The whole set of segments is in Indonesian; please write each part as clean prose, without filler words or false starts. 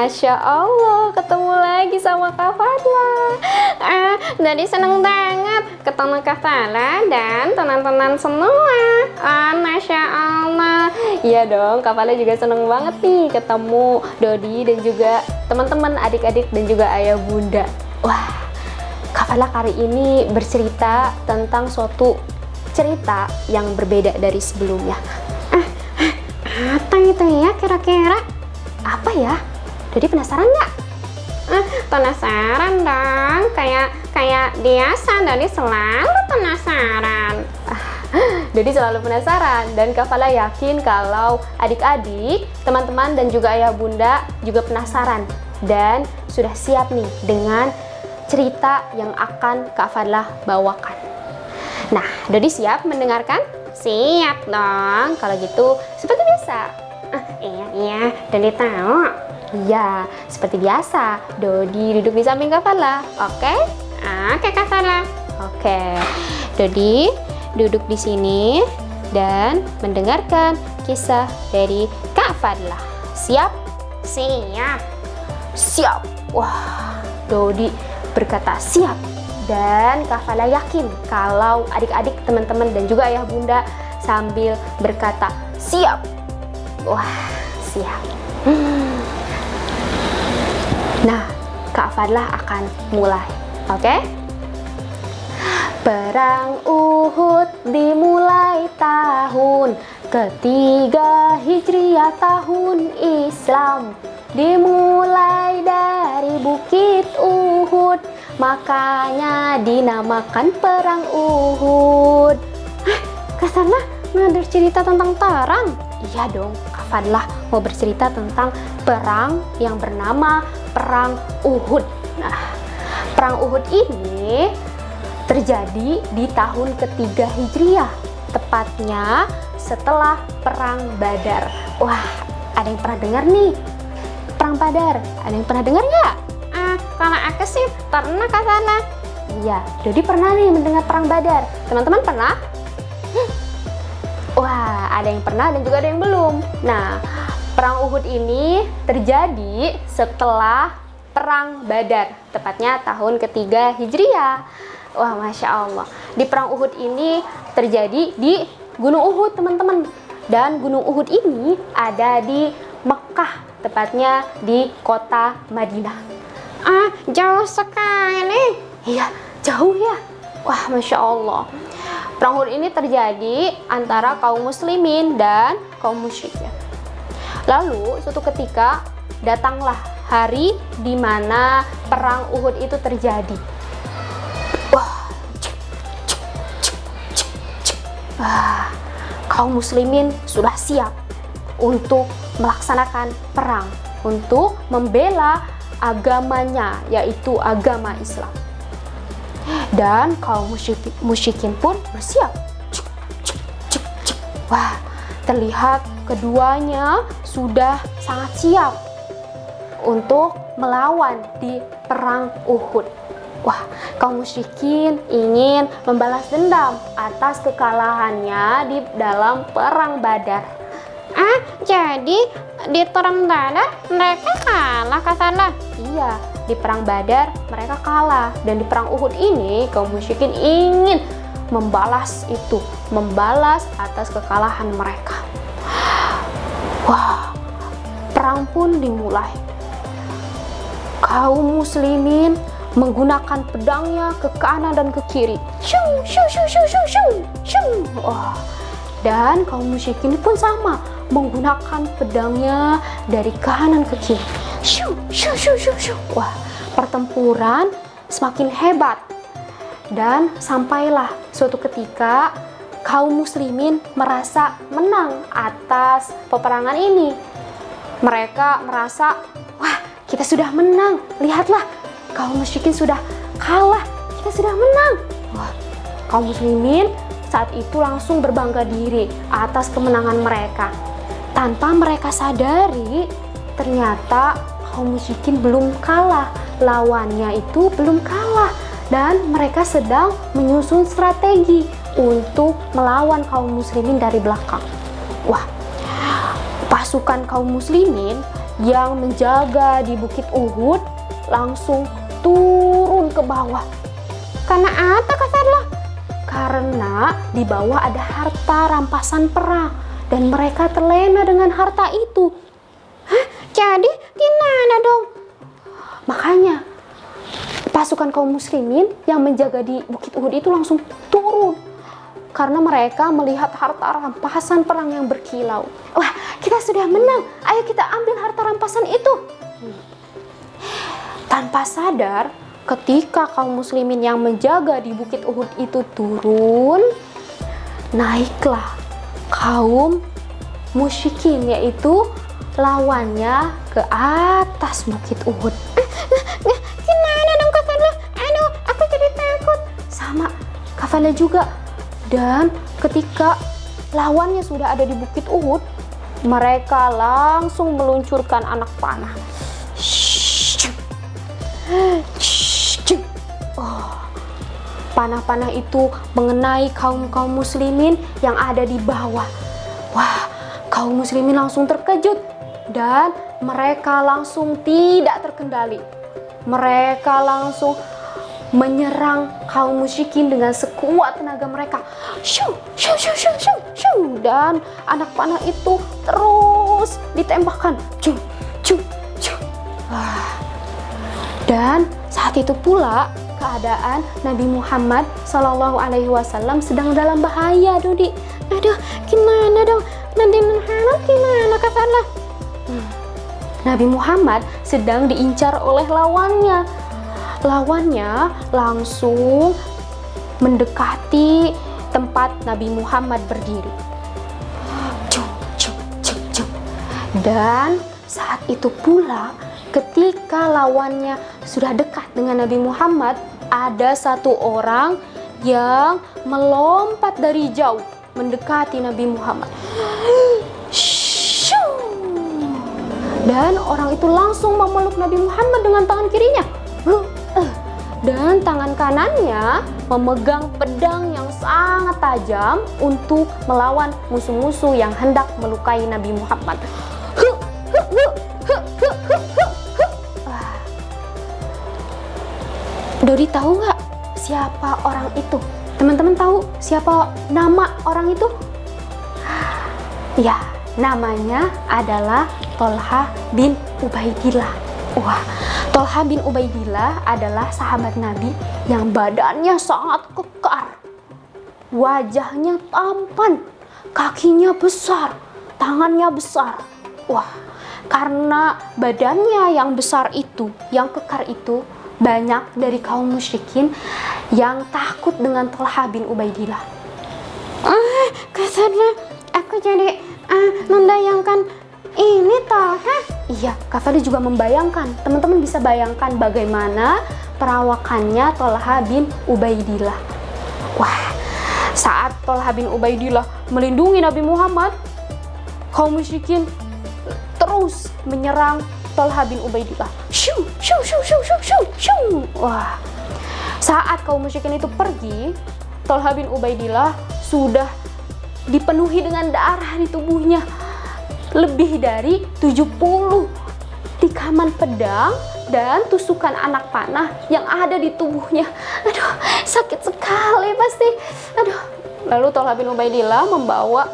Masya Allah, ketemu lagi sama Kak Fadla. Jadi seneng banget ketemu Kak Fadla dan teman-teman semua. Masya Allah. Iya dong, Kak Fadla juga seneng banget nih ketemu Dodi dan juga teman-teman, adik-adik dan juga ayah bunda. Wah, Kak Fadla kali ini bercerita tentang suatu cerita yang berbeda dari sebelumnya. Apa itu ya kira-kira? Apa ya? Dodi penasaran nggak? Penasaran dong, kayak biasa Dodi selalu penasaran. Dodi selalu penasaran dan Kak Fadla yakin kalau adik-adik, teman-teman dan juga ayah bunda juga penasaran dan sudah siap nih dengan cerita yang akan Kak Fadla bawakan. Nah, Dodi siap mendengarkan? Siap dong. Kalau gitu seperti biasa. Iya, Dodi tahu. Iya, seperti biasa. Dodi duduk di samping Kak Fadla. Oke? Oke, Kak Fadla. Oke. Dodi duduk di sini dan mendengarkan kisah dari Kak Fadla. Siap? Siap. Siap. Wah, Dodi berkata siap. Dan Kak Fadla yakin kalau adik-adik, teman-teman dan juga ayah bunda sambil berkata siap. Wah, siap. Nah, Kak Fadla akan mulai. Oke? Perang Uhud dimulai tahun ketiga Hijriah, tahun Islam dimulai dari Bukit Uhud, makanya dinamakan Perang Uhud. Kak Fadla mau bercerita tentang perang? Iya dong, Kak Fadla mau bercerita tentang perang yang bernama Perang Uhud. Nah, Perang Uhud ini terjadi di tahun ketiga Hijriah, tepatnya setelah Perang Badar. Wah, ada yang pernah dengar nih Perang Badar? Ada yang pernah dengar nggak? Kalau aku sih pernah, Kak Fadla. Iya, Dodi pernah nih mendengar Perang Badar. Teman-teman pernah? Wah, ada yang pernah dan juga ada yang belum. Nah, Perang Uhud ini terjadi setelah Perang Badar, tepatnya tahun ketiga Hijriah. Wah, Masya Allah. Di Perang Uhud ini terjadi di Gunung Uhud, teman-teman. Dan Gunung Uhud ini ada di Mekah, tepatnya di kota Madinah. Jauh sekali. Iya, jauh ya. Wah, Masya Allah. Perang Uhud ini terjadi antara kaum muslimin dan kaum musyrikin. Lalu, suatu ketika datanglah hari di mana Perang Uhud itu terjadi. Kaum muslimin sudah siap untuk melaksanakan perang, untuk membela agamanya, yaitu agama Islam. Dan kaum musyrikin pun bersiap. Wah, terlihat keduanya sudah sangat siap untuk melawan di Perang Uhud. Wah, kaum musyrikin ingin membalas dendam atas kekalahannya di dalam Perang Badar. Jadi di Perang Badar mereka kalah, Kak Fadla? Iya, di Perang Badar mereka kalah. Dan di Perang Uhud ini kaum musyrikin ingin membalas atas kekalahan mereka. Wah, perang pun dimulai. Kaum muslimin menggunakan pedangnya ke kanan dan ke kiri. Wah, dan kaum musyrikin pun sama, menggunakan pedangnya dari kanan ke kiri. Wah, pertempuran semakin hebat. Dan sampailah suatu ketika kaum muslimin merasa menang atas peperangan ini. Mereka merasa, wah, kita sudah menang. Lihatlah, kaum musyrikin sudah kalah, kita sudah menang. Wah, kaum muslimin saat itu langsung berbangga diri atas kemenangan mereka. Tanpa mereka sadari, ternyata kaum musyrikin belum kalah, lawannya itu belum kalah, dan mereka sedang menyusun strategi untuk melawan kaum muslimin dari belakang. Wah, pasukan kaum muslimin yang menjaga di Bukit Uhud langsung turun ke bawah. Karena apa Kak Sarla? Karena di bawah ada harta rampasan perang dan mereka terlena dengan harta itu. Hah? Jadi gimana dong? Makanya pasukan kaum muslimin yang menjaga di Bukit Uhud itu langsung turun karena mereka melihat harta rampasan perang yang berkilau. Wah, kita sudah menang, ayo kita ambil harta rampasan itu. Tanpa sadar, ketika kaum muslimin yang menjaga di Bukit Uhud itu turun, naiklah kaum musyrikin, yaitu lawannya ke atas Bukit Uhud. Gimana dong Kak Fadla? Aduh, aku jadi takut. Sama Kak Fadla juga. Dan ketika lawannya sudah ada di Bukit Uhud, mereka langsung meluncurkan anak panah. Oh, panah-panah itu mengenai kaum muslimin yang ada di bawah. Wah, kaum muslimin langsung terkejut dan mereka langsung tidak terkendali. Mereka langsung menyerang kaum musyrikin dengan sekuat tenaga mereka. Shoo, shoo, shoo, shoo, shoo, shoo. Dan anak panah itu terus ditembakkan. Shoo, shoo, shoo. Wah. Dan saat itu pula keadaan Nabi Muhammad SAW sedang dalam bahaya, Dodi. Aduh, gimana dong? Nabi Muhammad gimana Kak Sarla? Nabi Muhammad sedang diincar oleh lawannya. Lawannya langsung mendekati tempat Nabi Muhammad berdiri. Dan saat itu pula ketika lawannya sudah dekat dengan Nabi Muhammad, ada satu orang yang melompat dari jauh mendekati Nabi Muhammad. Dan orang itu langsung memeluk Nabi Muhammad dengan tangan kirinya. Dan tangan kanannya memegang pedang yang sangat tajam untuk melawan musuh-musuh yang hendak melukai Nabi Muhammad. Dodi tahu nggak siapa orang itu? Teman-teman tahu siapa nama orang itu? Ya, namanya adalah Thalhah bin Ubaidillah. Wah, Thalhah bin Ubaidillah adalah sahabat Nabi yang badannya sangat kekar, wajahnya tampan, kakinya besar, tangannya besar. Wah, karena badannya yang besar itu, yang kekar itu, banyak dari kaum musyrikin yang takut dengan Thalhah bin Ubaidillah. Kasarnya aku jadi membayangkan ini Thalhah. Iya, Kak Fadli juga membayangkan. Teman-teman bisa bayangkan bagaimana perawakannya Thalhah bin Ubaidillah. Wah, saat Thalhah bin Ubaidillah melindungi Nabi Muhammad, kaum musyrikin terus menyerang Thalhah bin Ubaidillah. Shoo, shoo, shoo, shoo, shoo, shoo, shoo. Wah, saat kaum musyrikin itu pergi, Thalhah bin Ubaidillah sudah dipenuhi dengan darah di tubuhnya. Lebih dari 70 tikaman pedang dan tusukan anak panah yang ada di tubuhnya. Aduh, sakit sekali pasti. Aduh. Lalu Thalhah bin Ubaidillah membawa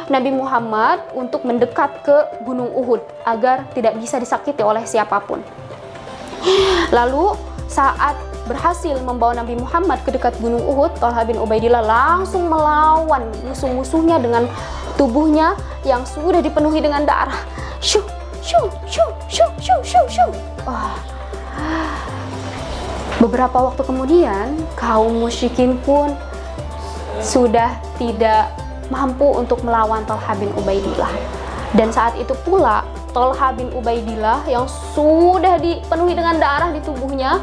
Nabi Muhammad untuk mendekat ke Gunung Uhud agar tidak bisa disakiti oleh siapapun. Lalu saat berhasil membawa Nabi Muhammad ke dekat Gunung Uhud, Thalhah bin Ubaidillah langsung melawan musuh-musuhnya dengan tubuhnya yang sudah dipenuhi dengan darah. Shoo, shoo, shoo, shoo, shoo, shoo, shoo. Wah. Beberapa waktu kemudian, kaum musyrikin pun sudah tidak mampu untuk melawan Thalhah bin Ubaidillah. Dan saat itu pula Thalhah bin Ubaidillah yang sudah dipenuhi dengan darah di tubuhnya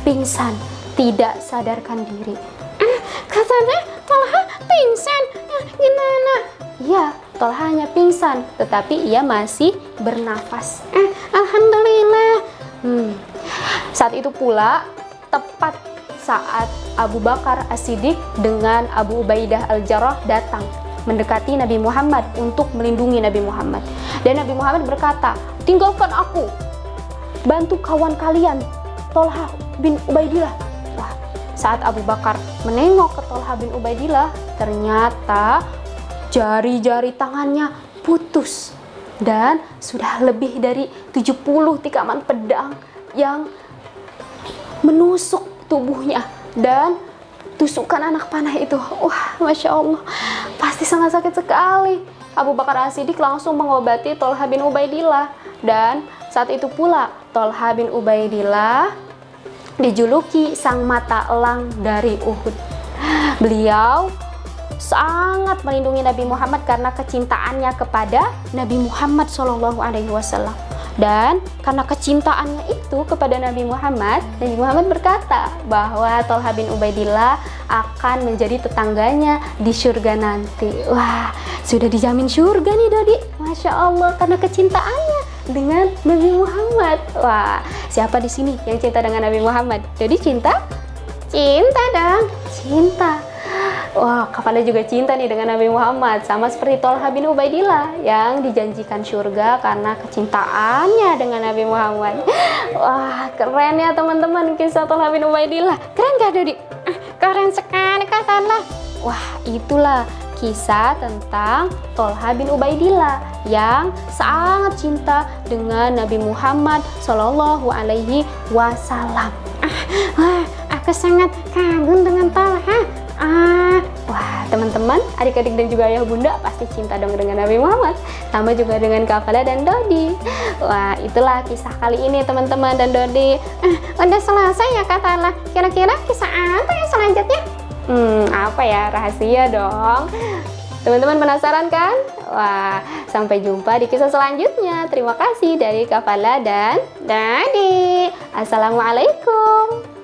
pingsan, tidak sadarkan diri. Katanya Thalhah pingsan. Gimana? Ya, Thalhah hanya pingsan, tetapi ia masih bernafas. Alhamdulillah. Saat itu pula tepat saat Abu Bakar As-Siddiq dengan Abu Ubaidah Al-Jarrah datang mendekati Nabi Muhammad untuk melindungi Nabi Muhammad. Dan Nabi Muhammad berkata, tinggalkan aku, bantu kawan kalian, Tolha bin Ubaidillah. Wah, saat Abu Bakar menengok ke Tolha bin Ubaidillah, ternyata jari-jari tangannya putus dan sudah lebih dari 70 tikaman pedang yang menusuk tubuhnya dan tusukan anak panah itu. Wah, Masya Allah, pasti sangat sakit sekali. Abu Bakar As-Siddiq langsung mengobati Tolha bin Ubaidillah, dan saat itu pula Tolha bin Ubaidillah dijuluki sang mata elang dari Uhud. Beliau sangat melindungi Nabi Muhammad karena kecintaannya kepada Nabi Muhammad SAW. Dan karena kecintaannya itu kepada Nabi Muhammad berkata bahwa Tolha bin Ubaidillah akan menjadi tetangganya di surga nanti. Wah, sudah dijamin surga nih Dodi, Masya Allah, karena kecintaannya dengan Nabi Muhammad. Wah, siapa di sini yang cinta dengan Nabi Muhammad? Dodi cinta? Cinta dong, cinta. Wah, Kafala juga cinta nih dengan Nabi Muhammad, sama seperti Tolha bin Ubaidillah yang dijanjikan surga karena kecintaannya dengan Nabi Muhammad. Wah, keren ya teman-teman kisah Tolha bin Ubaidillah. Keren gak Dodi? Keren sekali Kafala. Wah, itulah kisah tentang Tolha bin Ubaidillah yang sangat cinta dengan Nabi Muhammad Shallallahu Alaihi Wasallam. Aku sangat kagum dengan Tolha. Wah, teman-teman, adik-adik dan juga ayah bunda pasti cinta dong dengan Nabi Muhammad. Sama juga dengan Kafala dan Dodi. Wah, itulah kisah kali ini teman-teman dan Dodi. Udah selesai ya Kafala. Kira-kira kisah apa yang selanjutnya? Apa ya? Rahasia dong. Teman-teman penasaran kan? Wah, sampai jumpa di kisah selanjutnya. Terima kasih dari Kafala dan Dodi. Assalamualaikum.